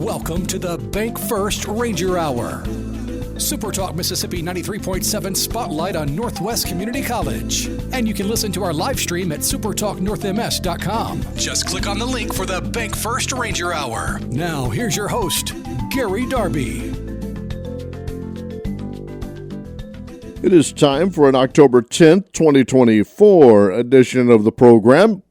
Welcome to the Bank First Ranger Hour. Super Talk Mississippi 93.7 Spotlight on Northwest Community College. And you can listen to our live stream at supertalknorthms.com. Just click on the link for the Bank First Ranger Hour. Now, here's your host, Gary Darby. It is time for an October 10th, 2024 edition of the program.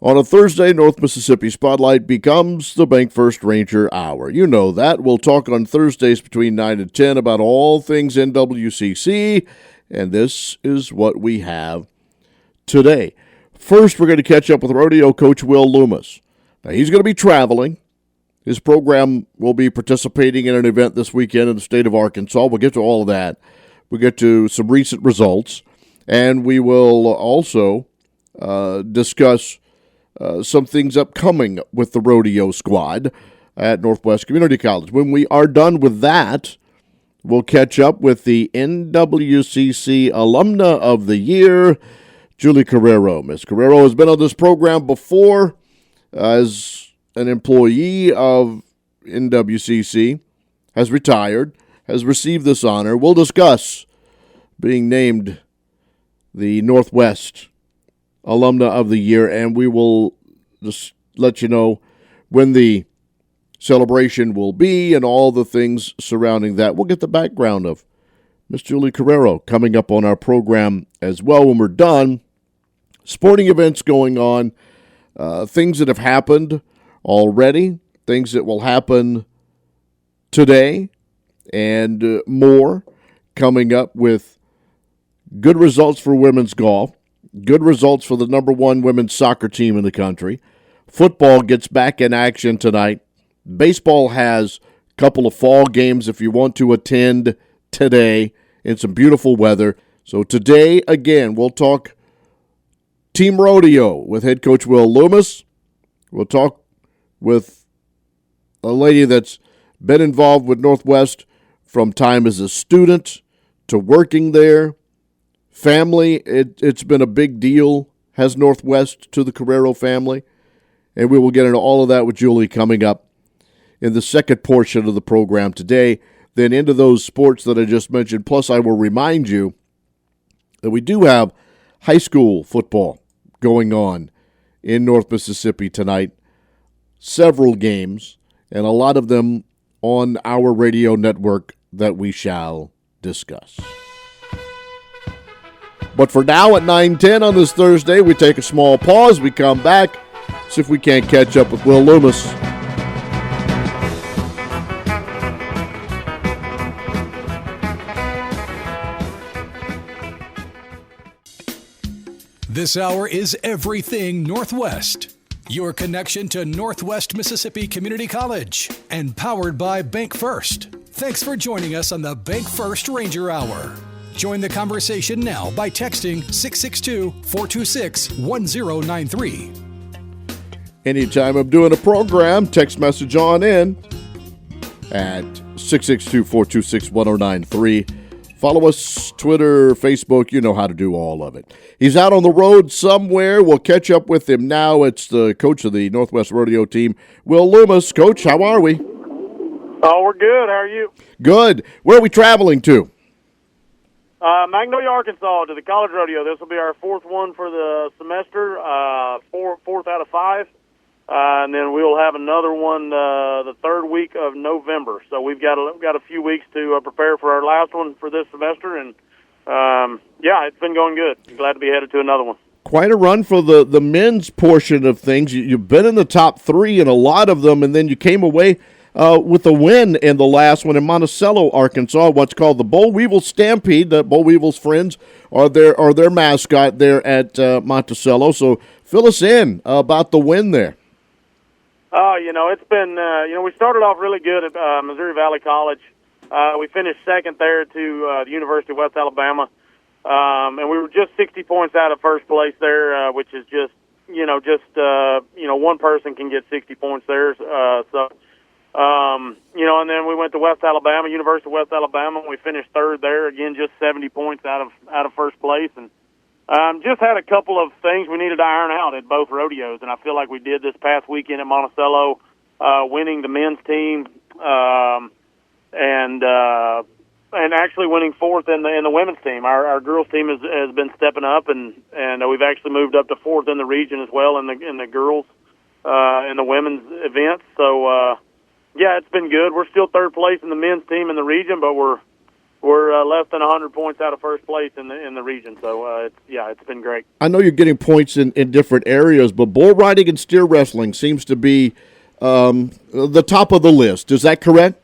On a Thursday, North Mississippi Spotlight becomes the Bank First Ranger Hour. You know that. We'll talk on Thursdays between 9 and 10 about all things NWCC, and this is what we have today. First, we're going to catch up with Rodeo coach Will Lummus. Now, he's going to be traveling. His program will be participating in an event this weekend in the state of Arkansas. We'll get to all of that. We'll get to some recent results, and we will also discuss some things upcoming with the Rodeo squad at Northwest Community College. When we are done with that, we'll catch up with the NWCC Alumna of the Year, Julie Correro. Ms. Correro has been on this program before as an employee of NWCC, has retired, has received this honor. We'll discuss being named the Northwest Alumna of the Year, and we will just let you know when the celebration will be and all the things surrounding that. We'll get the background of Miss Julie Correro coming up on our program as well when we're done. Sporting events going on, things that have happened already, things that will happen today, and more coming up with good results for women's golf. Good results for the number one women's soccer team in the country. Football gets back in action tonight. Baseball has a couple of fall games if you want to attend today in some beautiful weather. So today, again, we'll talk Team Rodeo with head coach Will Lummus. We'll talk with a lady that's been involved with Northwest from time as a student to working there. Family, it's been a big deal, has Northwest to the Correro family, and we will get into all of that with Julie coming up in the second portion of the program today, then into those sports that I just mentioned. Plus, I will remind you that we do have high school football going on in North Mississippi tonight, several games, and a lot of them on our radio network that we shall discuss. But for now, at 9:10 on this Thursday, we take a small pause. We come back, see if we can't catch up with Will Lummus. This hour is Everything Northwest. Your connection to Northwest Mississippi Community College and powered by Bank First. Thanks for joining us on the Bank First Ranger Hour. Join the conversation now by texting 662-426-1093. Anytime I'm doing a program, text message on in at 662-426-1093. Follow us, Twitter, Facebook. You know how to do all of it. He's out on the road somewhere. We'll catch up with him now. It's the coach of the Northwest Rodeo team, Will Lummus. Coach, how are we? Oh, we're good. How are you? Good. Where are we traveling to? Magnolia, Arkansas, to the college rodeo. This will be our fourth one for the semester, fourth out of five, and then we'll have another one the third week of November. So we've got a few weeks to prepare for our last one for this semester, and yeah, it's been going good. Glad to be headed to another one. Quite a run for the men's portion of things. You've been in the top three in a lot of them, and then you came away with a win in the last one in Monticello, Arkansas, what's called the Boll Weevil Stampede. Boll Weevil's friends are their mascot there at Monticello. So fill us in about the win there. It's been, we started off really good at Missouri Valley College. We finished second there to the University of West Alabama. And we were just 60 points out of first place there, which is just one person can get 60 points there. And then we went to West Alabama, University of West Alabama, and we finished third there. Again, just 70 points out of first place, and just had a couple of things we needed to iron out at both rodeos, and I feel like we did this past weekend at Monticello. winning the men's team, and actually winning fourth in the women's team. Our girls team has been stepping up, and we've actually moved up to fourth in the region as well in the girls in the women's events. So yeah, it's been good. We're still third place in the men's team in the region, but we're less than 100 points out of first place in the region. So it's been great. I know you're getting points in different areas, but bull riding and steer wrestling seems to be the top of the list. Is that correct?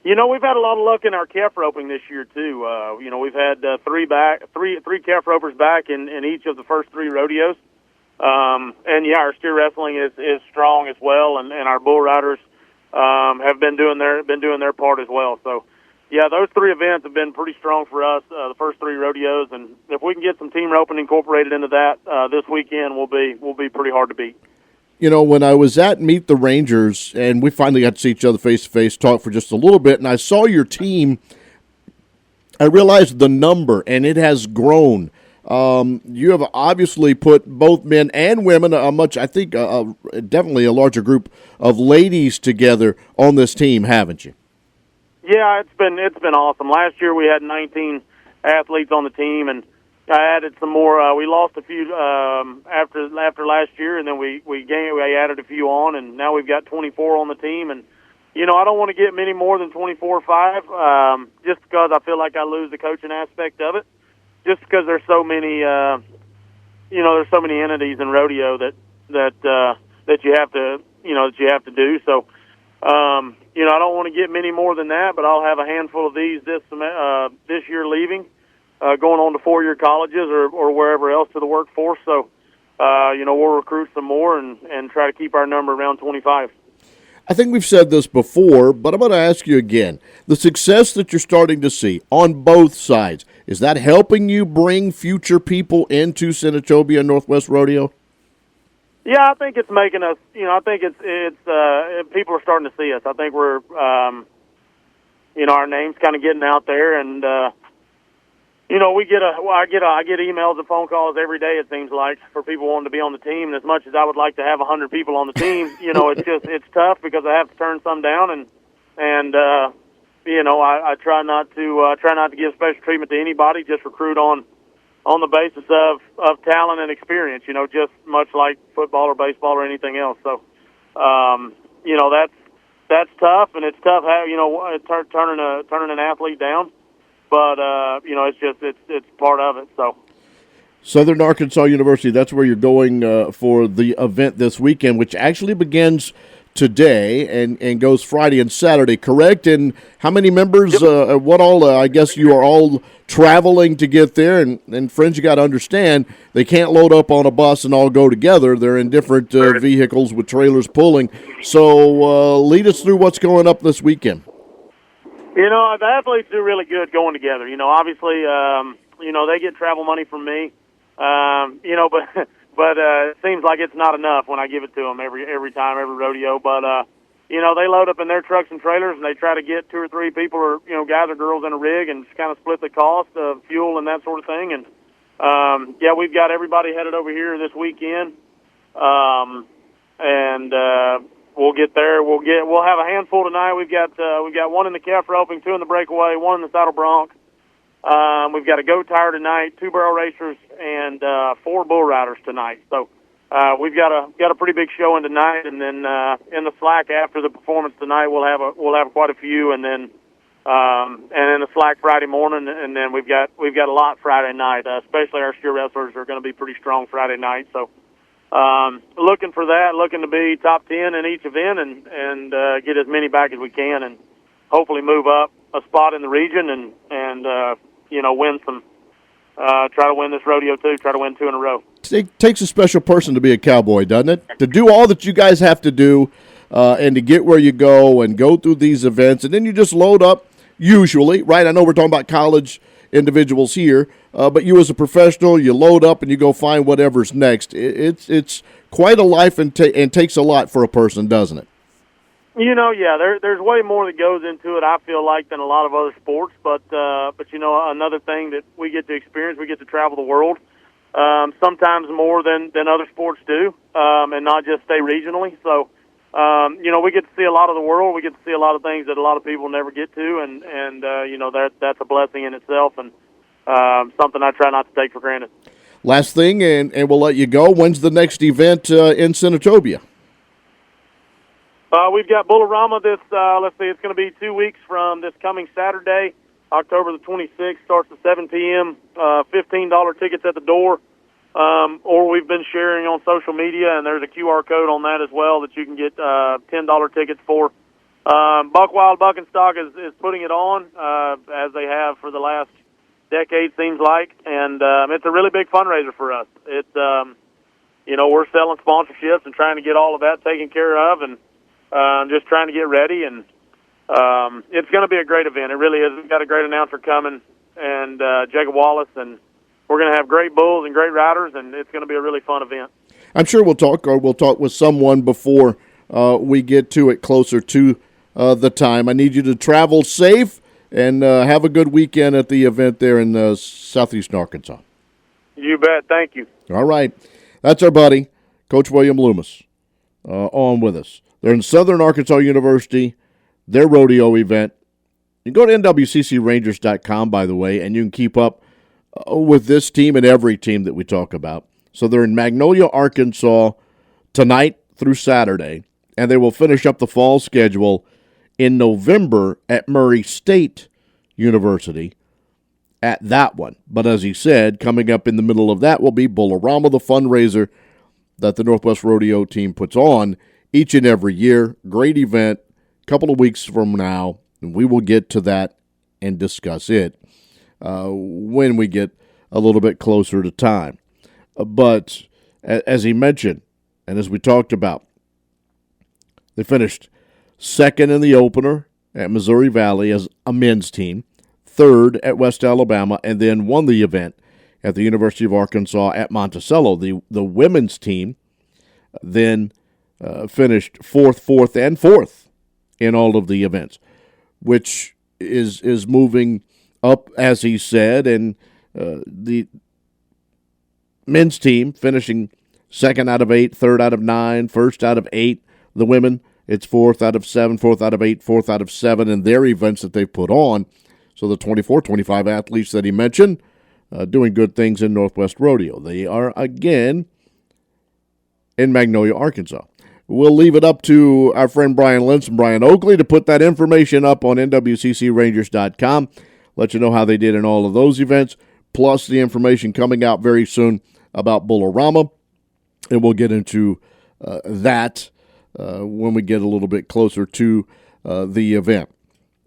We've had a lot of luck in our calf roping this year too. We've had three calf ropers back in each of the first three rodeos. Our steer wrestling is strong as well, and our bull riders have been doing their part as well. So, yeah, those three events have been pretty strong for us, the first three rodeos, and if we can get some team roping incorporated into that this weekend, we'll be pretty hard to beat. When I was at Meet the Rangers, and we finally got to see each other face-to-face, talk for just a little bit, and I saw your team, I realized the number, and it has grown. You have obviously put both men and women, definitely a larger group of ladies together on this team, haven't you? Yeah, it's been awesome. Last year we had 19 athletes on the team, and I added some more. We lost a few after last year, and then we added a few on, and now we've got 24 on the team. And I don't want to get many more than 24 or 5, just because I feel like I lose the coaching aspect of it. Just because there's so many, there's so many entities in rodeo that you have to do. So, I don't want to get many more than that, but I'll have a handful of these this year leaving. Going on to 4-year colleges or wherever else to the workforce. So, we'll recruit some more and try to keep our number around 25. I think we've said this before, but I'm going to ask you again. The success that you're starting to see on both sides, is that helping you bring future people into Senatobia Northwest Rodeo? Yeah, I think it's making us, I think it's people are starting to see us. I think we're, our name's kind of getting out there, and, I get emails and phone calls every day, it seems like, for people wanting to be on the team. And as much as I would like to have 100 people on the team, it's tough because I have to turn some down, and I try not to give special treatment to anybody, just recruit on the basis of talent and experience, just much like football or baseball or anything else. So, that's tough, and it's tough turning an athlete down. But it's part of it. So, Southern Arkansas University, that's where you're going for the event this weekend, which actually begins today and goes Friday and Saturday, correct? And how many members? Yep. What all? I guess you are all traveling to get there. And friends, you got to understand they can't load up on a bus and all go together. They're in different vehicles with trailers pulling. So lead us through what's going up this weekend. The athletes do really good going together. Obviously, they get travel money from me. But it seems like it's not enough when I give it to them every time, every rodeo. But they load up in their trucks and trailers, and they try to get 2 or 3 people or guys or girls in a rig and just kind of split the cost of fuel and that sort of thing. And we've got everybody headed over here this weekend. We'll get there. We'll have a handful tonight. We've got one in the calf roping, 2 in the breakaway, 1 in the saddle bronc. We've got a goat tire tonight, 2 barrel racers, and 4 bull riders tonight. So we've got a pretty big showing tonight, and then in the slack after the performance tonight, we'll have quite a few, and then in the slack Friday morning, and then we've got a lot Friday night. Especially our steer wrestlers are going to be pretty strong Friday night. So. Looking for that, looking to be top 10 in each event and get as many back as we can and hopefully move up a spot in the region and win some, try to win this rodeo too, try to win 2 in a row. It takes a special person to be a cowboy, doesn't it? To do all that you guys have to do and to get where you go and go through these events, and then you just load up usually, right? I know we're talking about college individuals here, but you as a professional, you load up and you go find whatever's next. It's quite a life and takes a lot for a person, doesn't it? There's way more that goes into it, I feel like, than a lot of other sports. But another thing that we get to experience, we get to travel the world, sometimes more than other sports do, and not just stay regionally. So, we get to see a lot of the world. We get to see a lot of things that a lot of people never get to, and that's a blessing in itself, and something I try not to take for granted. Last thing, and we'll let you go. When's the next event in Senatobia? We've got Bull-O-Rama this, it's going to be 2 weeks from this coming Saturday, October the 26th, starts at 7 p.m., $15 tickets at the door, or we've been sharing on social media, and there's a QR code on that as well that you can get $10 tickets for. Buck Wild Buck and Stock is putting it on, as they have for the last decade, seems like, and it's a really big fundraiser for us. It's, we're selling sponsorships and trying to get all of that taken care of, and just trying to get ready, and it's going to be a great event. It really is. We've got a great announcer coming, and Jacob Wallace, and we're going to have great bulls and great riders, and it's going to be a really fun event. I'm sure we'll talk with someone before we get to it closer to the time. I need you to travel safe and have a good weekend at the event there in southeastern Arkansas. You bet. Thank you. All right. That's our buddy, Coach Will Lummus, on with us. They're in Southern Arkansas University, their rodeo event. You can go to NWCCRangers.com, by the way, and you can keep up with this team and every team that we talk about. So they're in Magnolia, Arkansas tonight through Saturday, and they will finish up the fall schedule in November at Murray State University at that one. But as he said, coming up in the middle of that will be Bull-O-Rama, the fundraiser that the Northwest Rodeo team puts on each and every year. Great event. A couple of weeks from now, and we will get to that and discuss it when we get a little bit closer to time. But as he mentioned, and as we talked about, they finished second in the opener at Missouri Valley as a men's team, third at West Alabama, and then won the event at the University of Arkansas at Monticello. The women's team then finished fourth in all of the events, which is moving up, as he said, and the men's team finishing second out of 8, third out of 9, first out of 8. The women, it's fourth out of 7, fourth out of 8, fourth out of 7 in their events that they put on. So the 24, 25 athletes that he mentioned doing good things in Northwest Rodeo. They are, again, in Magnolia, Arkansas. We'll leave it up to our friend Brian Lentz and Brian Oakley to put that information up on NWCCRangers.com. Let you know how they did in all of those events, plus the information coming out very soon about Bull-O-Rama. And we'll get into that when we get a little bit closer to the event.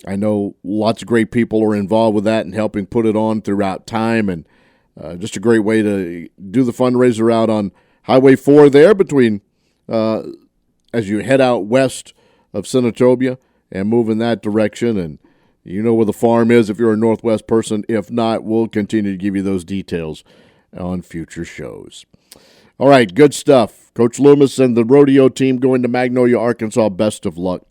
I know lots of great people are involved with that and helping put it on throughout time, and just a great way to do the fundraiser out on Highway 4 there between as you head out west of Senatobia and move in that direction. And you know where the farm is if you're a Northwest person. If not, we'll continue to give you those details on future shows. All right, good stuff. Coach Lummus and the rodeo team going to Magnolia, Arkansas. Best of luck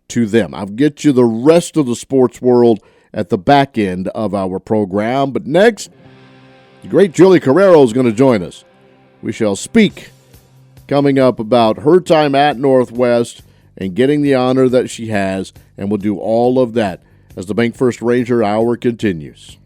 to them. I'll get you the rest of the sports world at the back end of our program. But next, the great Julie Correro is going to join us. We shall speak coming up about her time at Northwest and getting the honor that she has, and we'll do all of that as the Bank First Ranger Hour continues.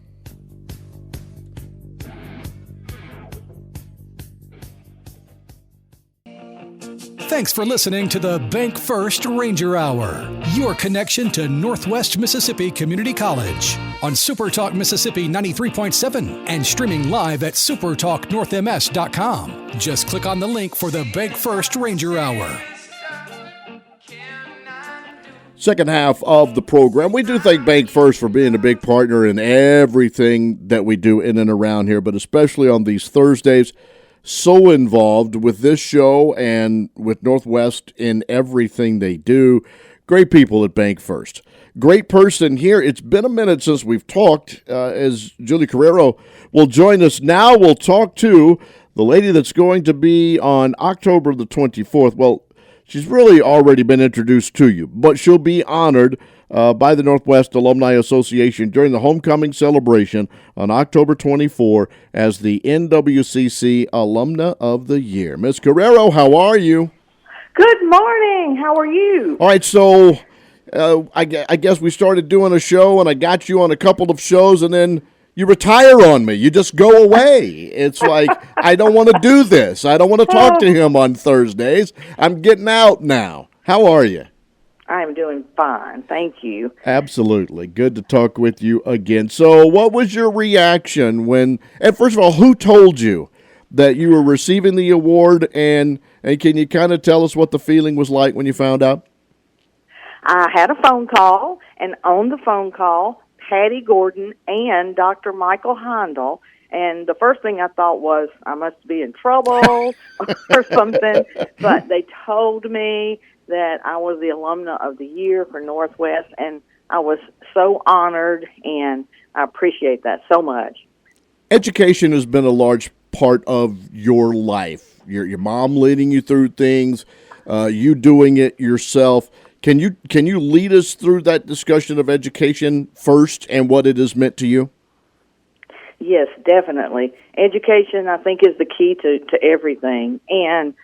Thanks for listening to the Bank First Ranger Hour, your connection to Northwest Mississippi Community College on Super Talk Mississippi 93.7 and streaming live at supertalknorthms.com. Just click on the link for the Bank First Ranger Hour. Second half of the program, we do thank Bank First for being a big partner in everything that we do in and around here, but especially on these Thursdays. So involved with this show and with Northwest in everything they do. Great people at Bank First. Great person here. It's been a minute since we've talked, as Julie Correro will join us now. We'll talk to the lady that's going to be on October the 24th. Well, she's really already been introduced to you, but she'll be honored by the Northwest Alumni Association during the homecoming celebration on October 24 as the NWCC Alumna of the Year. Ms. Correro, how are you? Good morning. How are you? All right, so I guess we started doing a show, and I got you on a couple of shows, and then you retire on me. You just go away. It's like, I don't want to do this. I don't want to talk to him on Thursdays. I'm getting out now. How are you? I'm doing fine. Thank you. Absolutely. Good to talk with you again. So what was your reaction when, and first of all, who told you that you were receiving the award, and can you kind of tell us what the feeling was like when you found out? I had a phone call, and on the phone call, Patty Gordon and Dr. Michael Heindel, and the first thing I thought was I must be in trouble or something, but they told me that I was the Alumna of the Year for Northwest, and I was so honored, and I appreciate that so much. Education has been a large part of your life. Your mom leading you through things, you doing it yourself. Can you lead us through that discussion of education first and what it has meant to you? Yes, definitely. Education, I think, is the key to everything. And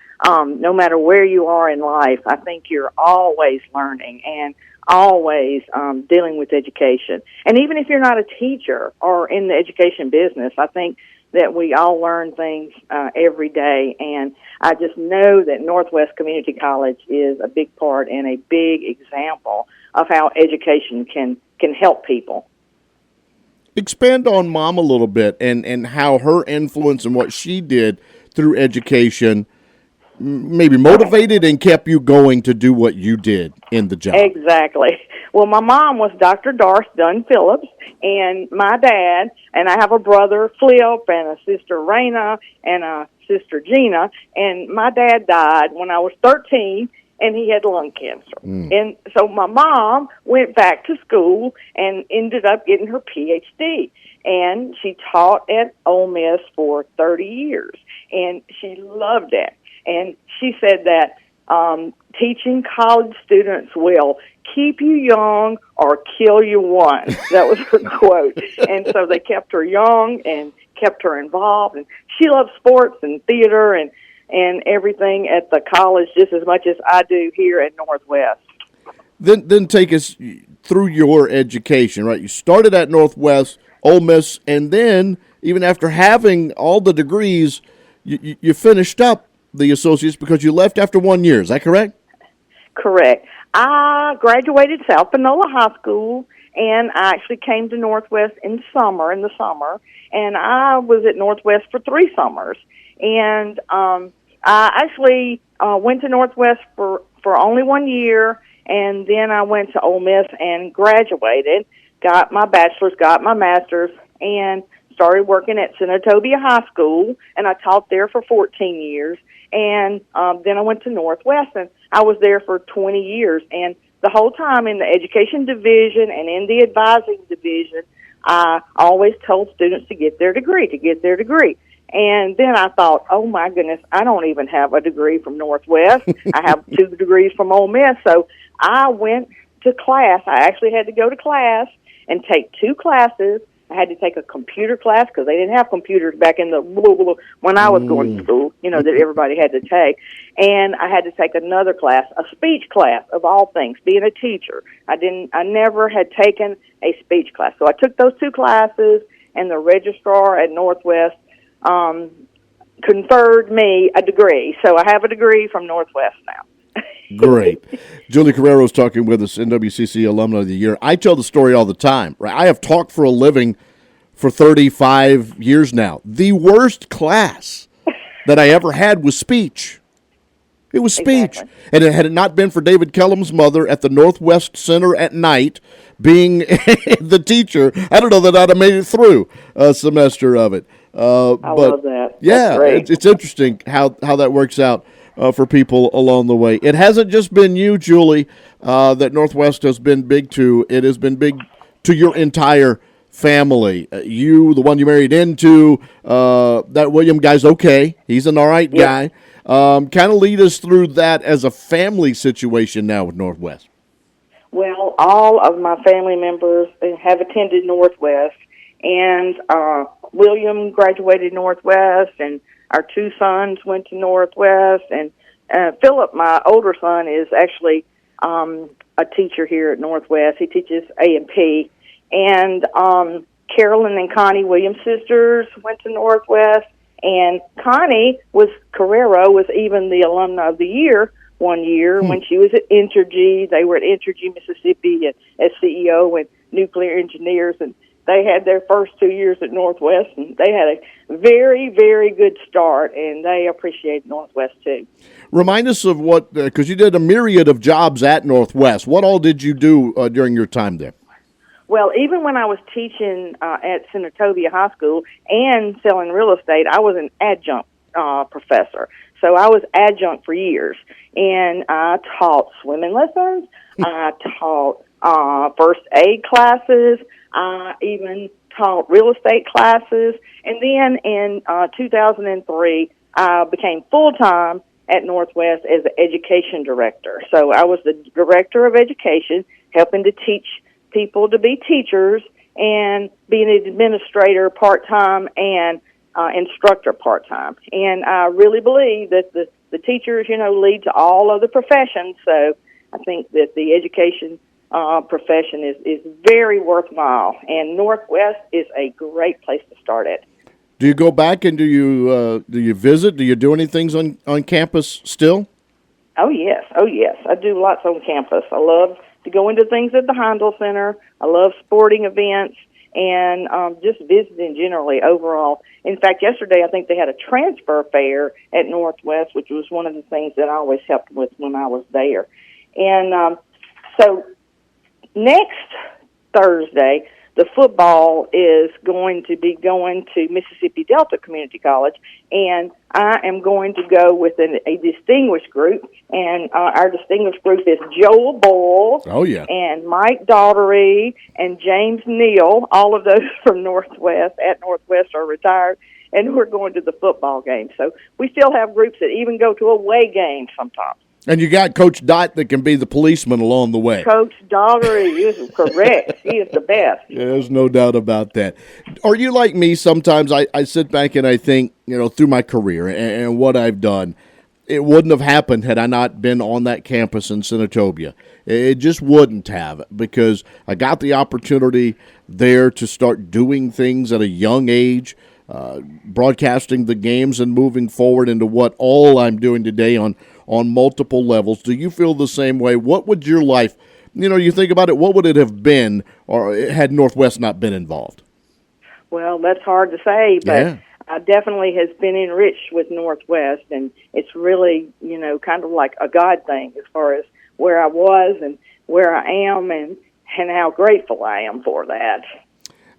no matter where you are in life, I think you're always learning and always dealing with education. And even if you're not a teacher or in the education business, I think that we all learn things every day. And I just know that Northwest Community College is a big part and a big example of how education can help people. Expand on Mom a little bit and how her influence and what she did through education maybe motivated and kept you going to do what you did in the job. Exactly. Well, my mom was Dr. Darth Dunn Phillips, and my dad, and I have a brother, Flip, and a sister, Raina, and a sister, Gina, and my dad died when I was 13, and he had lung cancer. And so my mom went back to school and ended up getting her PhD, and she taught at Ole Miss for 30 years, and she loved it. And she said that teaching college students will keep you young or kill you once. That was her quote. And so they kept her young and kept her involved. And she loves sports and theater and everything at the college just as much as I do here at Northwest. Then take us through your education, right? You started at Northwest, Ole Miss, and then even after having all the degrees, you finished up the associates because you left after 1 year. Is that correct? Correct. I graduated South Panola High School, and I actually came to Northwest in the summer, and I was at Northwest for 3 summers. And I actually went to Northwest for only 1 year, and then I went to Ole Miss and graduated, got my bachelor's, got my master's, and started working at Senatobia High School, and I taught there for 14 years. And then I went to Northwest, and I was there for 20 years. And the whole time in the education division and in the advising division, I always told students to get their degree, And then I thought, oh, my goodness, I don't even have a degree from Northwest. I have 2 degrees from Ole Miss. So I went to class. I actually had to go to class and take 2 classes. I had to take a computer class because they didn't have computers back in the when I was going to school, that everybody had to take. And I had to take another class, a speech class of all things, being a teacher. I never had taken a speech class. So I took those 2 classes, and the registrar at Northwest conferred me a degree. So I have a degree from Northwest now. Great. Julie Correro is talking with us, NWCC Alumna of the Year. I tell the story all the time. Right? I have talked for a living for 35 years now. The worst class that I ever had was speech. It was speech. Exactly. And had it not been for David Kellum's mother at the Northwest Center at night being the teacher, I don't know that I'd have made it through a semester of it. I love that. Yeah, it's interesting how that works out for people along the way. It hasn't just been you, Julie, that Northwest has been big to. It has been big to your entire family. You, the one you married into, that William guy's okay. He's an all right guy. Kind of lead us through that as a family situation now with Northwest. Well, all of my family members have attended Northwest, and William graduated Northwest, and our 2 sons went to Northwest, and Philip, my older son, is actually a teacher here at Northwest. He teaches A&P. And Carolyn and Connie Williams sisters went to Northwest. And Connie Correro was even the Alumna of the Year one year when she was at Entergy. They were at Entergy, Mississippi, as CEO and nuclear engineers. And they had their first 2 years at Northwest, and they had a very, very good start, and they appreciate Northwest, too. Remind us of what, because you did a myriad of jobs at Northwest. What all did you do during your time there? Well, even when I was teaching at Senatobia High School and selling real estate, I was an adjunct professor. So I was adjunct for years, and I taught swimming lessons. I taught first aid classes. I even taught real estate classes. And then in 2003, I became full-time at Northwest as the education director. So I was the director of education, helping to teach people to be teachers and being an administrator part-time and instructor part-time. And I really believe that the teachers, lead to all other professions. So I think that the education profession is very worthwhile, and Northwest is a great place to start at. Do you go back and do you visit? Do you do any things on campus still? Oh yes, I do lots on campus. I love to go into things at the Heindel Center. I love sporting events and just visiting generally overall. In fact, yesterday I think they had a transfer fair at Northwest, which was one of the things that I always helped with when I was there. And so next Thursday, the football is going to be going to Mississippi Delta Community College, and I am going to go with a distinguished group, and our distinguished group is Joel Bull, and Mike Daughtery, and James Neal. All of those from Northwest, at Northwest, are retired, and we're going to the football game. So we still have groups that even go to away games sometimes. And you got Coach Dot that can be the policeman along the way. Coach Daughtery is correct. He is the best. Yeah, there's no doubt about that. Are you like me? Sometimes I sit back and I think, through my career and what I've done, it wouldn't have happened had I not been on that campus in Senatobia. It just wouldn't have, because I got the opportunity there to start doing things at a young age, broadcasting the games and moving forward into what all I'm doing today on multiple levels. Do you feel the same way? What would your life, you think about it, what would it have been or had Northwest not been involved? Well, that's hard to say, but I definitely has been enriched with Northwest, and it's really, kind of like a God thing as far as where I was and where I am and how grateful I am for that.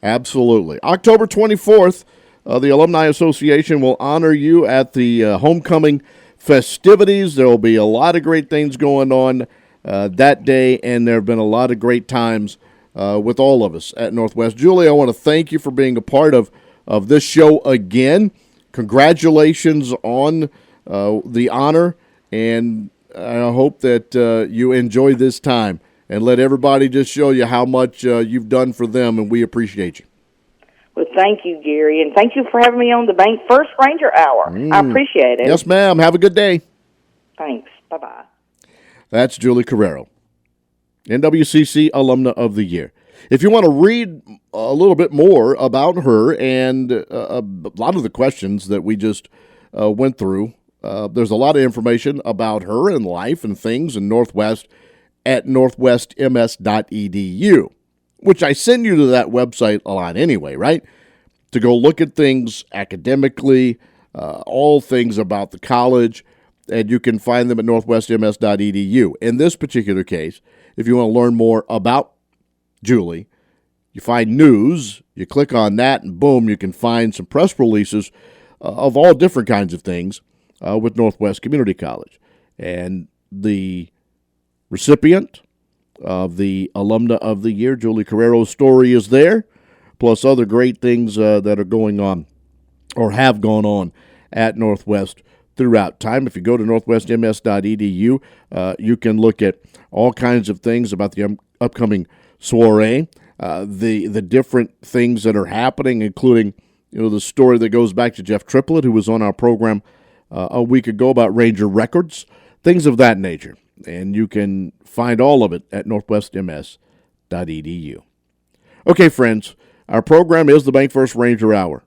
Absolutely. October 24th, the Alumni Association will honor you at the homecoming festivities. There will be a lot of great things going on that day, and there have been a lot of great times with all of us at Northwest. Julie, I want to thank you for being a part of this show again. Congratulations on the honor, and I hope that you enjoy this time and let everybody just show you how much you've done for them, and we appreciate you. Well, thank you, Gary, and thank you for having me on the Bank First Ranger Hour. I appreciate it. Yes, ma'am. Have a good day. Thanks. Bye-bye. That's Julie Correro, NWCC Alumna of the Year. If you want to read a little bit more about her and a lot of the questions that we just went through, there's a lot of information about her and life and things in Northwest at northwestms.edu. Which I send you to that website a lot anyway, right? To go look at things academically, all things about the college, and you can find them at northwestms.edu. In this particular case, if you want to learn more about Julie, you find news, you click on that, and boom, you can find some press releases of all different kinds of things with Northwest Community College. And the recipient of the Alumna of the Year, Julie Correro's story is there, plus other great things that are going on or have gone on at Northwest throughout time. If you go to northwestms.edu, you can look at all kinds of things about the upcoming soiree, the different things that are happening, including the story that goes back to Jeff Triplett, who was on our program a week ago about Ranger records, things of that nature. And you can find all of it at northwestms.edu. Okay, friends, our program is the Bank First Ranger Hour.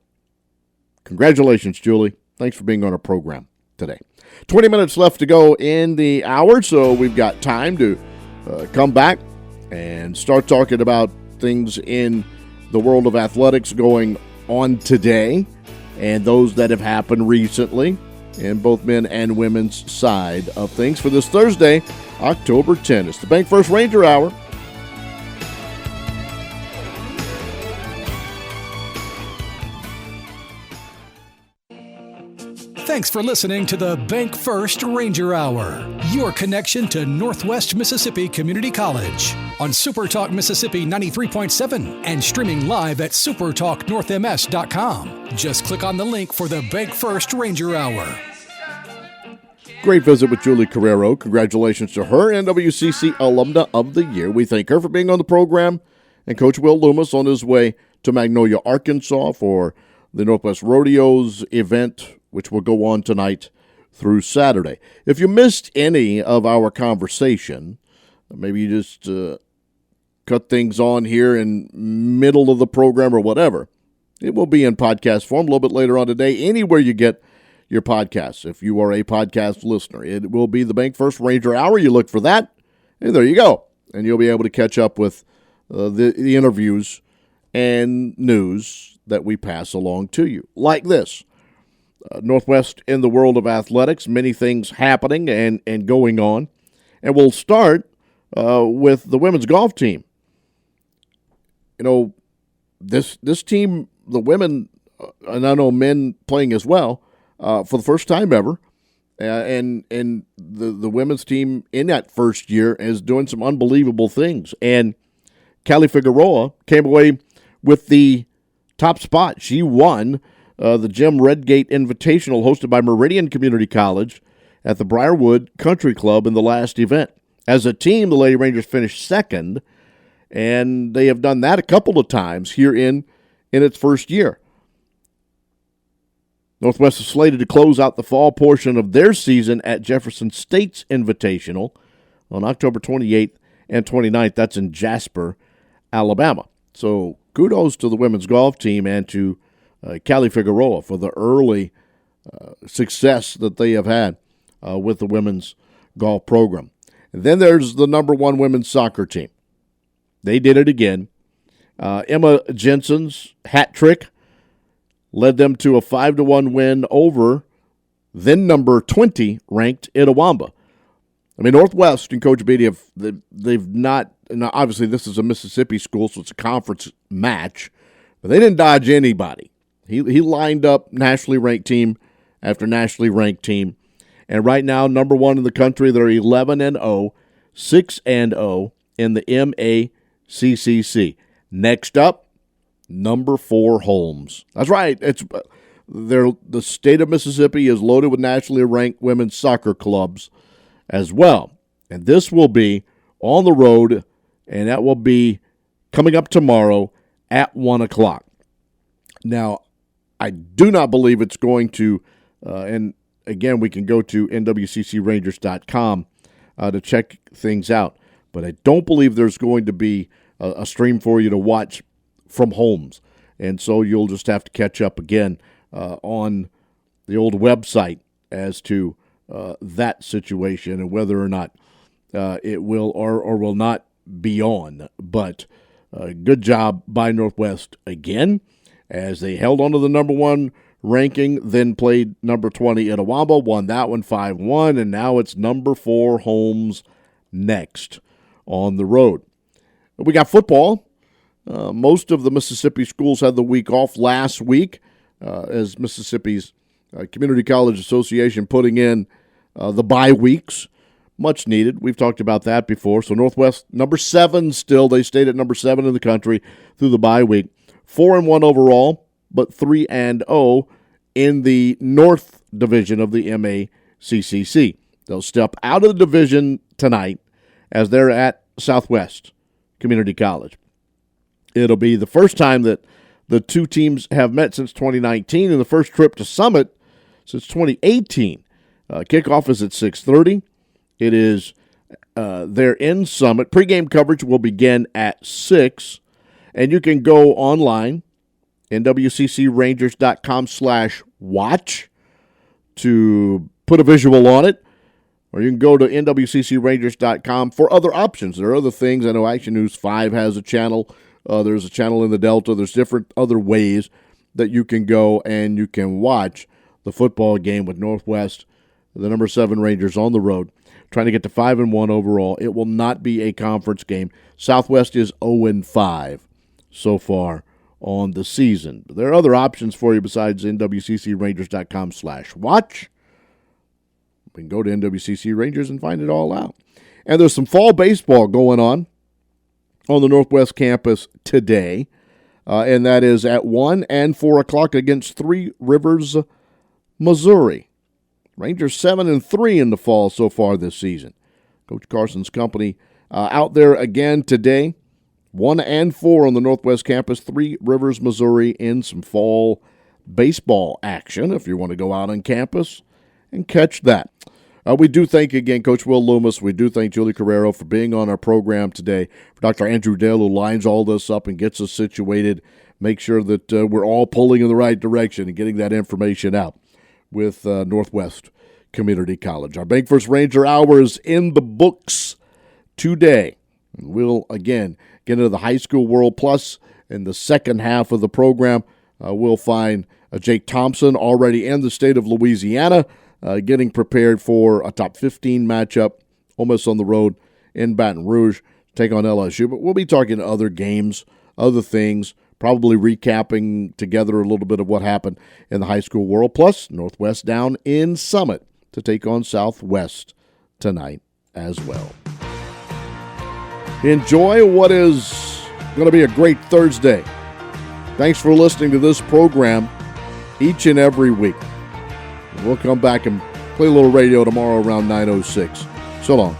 Congratulations, Julie. Thanks for being on our program today. 20 minutes left to go in the hour, so we've got time to come back and start talking about things in the world of athletics going on today and those that have happened recently in both men and women's side of things for this Thursday, October 10th. It's the Bank First Ranger Hour. Thanks for listening to the Bank First Ranger Hour, your connection to Northwest Mississippi Community College on Super Talk Mississippi 93.7 and streaming live at supertalknorthms.com. Just click on the link for the Bank First Ranger Hour. Great visit with Julie Correro. Congratulations to her, NWCC Alumna of the Year. We thank her for being on the program, and Coach Will Lummus on his way to Magnolia, Arkansas for the Northwest Rodeo's event, which will go on tonight through Saturday. If you missed any of our conversation, maybe you just cut things on here in middle of the program or whatever, it will be in podcast form a little bit later on today, anywhere you get your podcasts. If you are a podcast listener, it will be the Bank First Ranger Hour. You look for that, and there you go. And you'll be able to catch up with the interviews and news that we pass along to you, like this. Northwest in the world of athletics, many things happening and going on. And we'll start with the women's golf team. You know, this team, the women, and I know men playing as well, for the first time ever, and the women's team in that first year is doing some unbelievable things. And Callie Figueroa came away with the top spot. She won the Jim Redgate Invitational hosted by Meridian Community College at the Briarwood Country Club in the last event. As a team, the Lady Rangers finished second, and they have done that a couple of times here in its first year. Northwest is slated to close out the fall portion of their season at Jefferson State's Invitational on October 28th and 29th. That's in Jasper, Alabama. So kudos to the women's golf team and to Callie Figueroa for the early success that they have had with the women's golf program. And then there's the number one women's soccer team. They did it again. Emma Jensen's hat trick led them to a 5-1 win over then number 20 ranked Itawamba. I mean, Northwest and Coach Beatty they've not, and obviously this is a Mississippi school, so it's a conference match, but they didn't dodge anybody. He lined up nationally ranked team after nationally ranked team, and right now number one in the country. They're 11-0, 6-0 in the MACCC. Next up, number 4 Holmes. That's right. The state of Mississippi is loaded with nationally ranked women's soccer clubs as well. And this will be on the road, and that will be coming up tomorrow at 1 o'clock. Now, I do not believe it's going to, and again, we can go to NWCCRangers.com to check things out, but I don't believe there's going to be a stream for you to watch from Holmes. And so you'll just have to catch up again on the old website as to that situation and whether or not it will or will not be on. But good job by Northwest again as they held on to the number one ranking, then played number 20 Itawamba, won that one 5-1, and now it's number 4 Holmes next on the road. We got football. Most of the Mississippi schools had the week off last week as Mississippi's Community College Association putting in the bye weeks. Much needed. We've talked about that before. So Northwest, number 7 still. They stayed at number 7 in the country through the bye week. 4-1 overall, but 3-0 in the North Division of the MACCC. They'll step out of the division tonight as they're at Southwest Community College. It'll be the first time that the two teams have met since 2019, and the first trip to Summit since 2018. Kickoff is at 6:30. It is there in Summit. Pregame coverage will begin at 6, and you can go online, nwccrangers.com/watch, to put a visual on it, or you can go to nwccrangers.com for other options. There are other things. I know Action News 5 has a channel. There's a channel in the Delta. There's different other ways that you can go and you can watch the football game with Northwest, the number 7 Rangers on the road, trying to get to 5-1 overall. It will not be a conference game. Southwest is 0-5 so far on the season. There are other options for you besides nwccrangers.com/watch. You can go to NWCC Rangers and find it all out. And there's some fall baseball going on the Northwest campus today, and that is at 1 and 4 o'clock against Three Rivers, Missouri. Rangers 7-3 in the fall so far this season. Coach Carson's company out there again today. 1 and 4 on the Northwest campus, Three Rivers, Missouri, in some fall baseball action if you want to go out on campus and catch that. We do thank, again, Coach Will Lummus. We do thank Julie Correro for being on our program today. For Dr. Andrew Dale, who lines all this up and gets us situated, make sure that we're all pulling in the right direction and getting that information out with Northwest Community College. Our Bank First Ranger Hour is in the books today. We'll, again, get into the high school world. Plus, in the second half of the program, we'll find Jake Thompson already in the state of Louisiana, getting prepared for a top 15 matchup, almost on the road in Baton Rouge, take on LSU. But we'll be talking other games, other things, probably recapping together a little bit of what happened in the high school world. Plus, Northwest down in Summit to take on Southwest tonight as well. Enjoy what is going to be a great Thursday. Thanks for listening to this program each and every week. We'll come back and play a little radio tomorrow around 9:06. So long.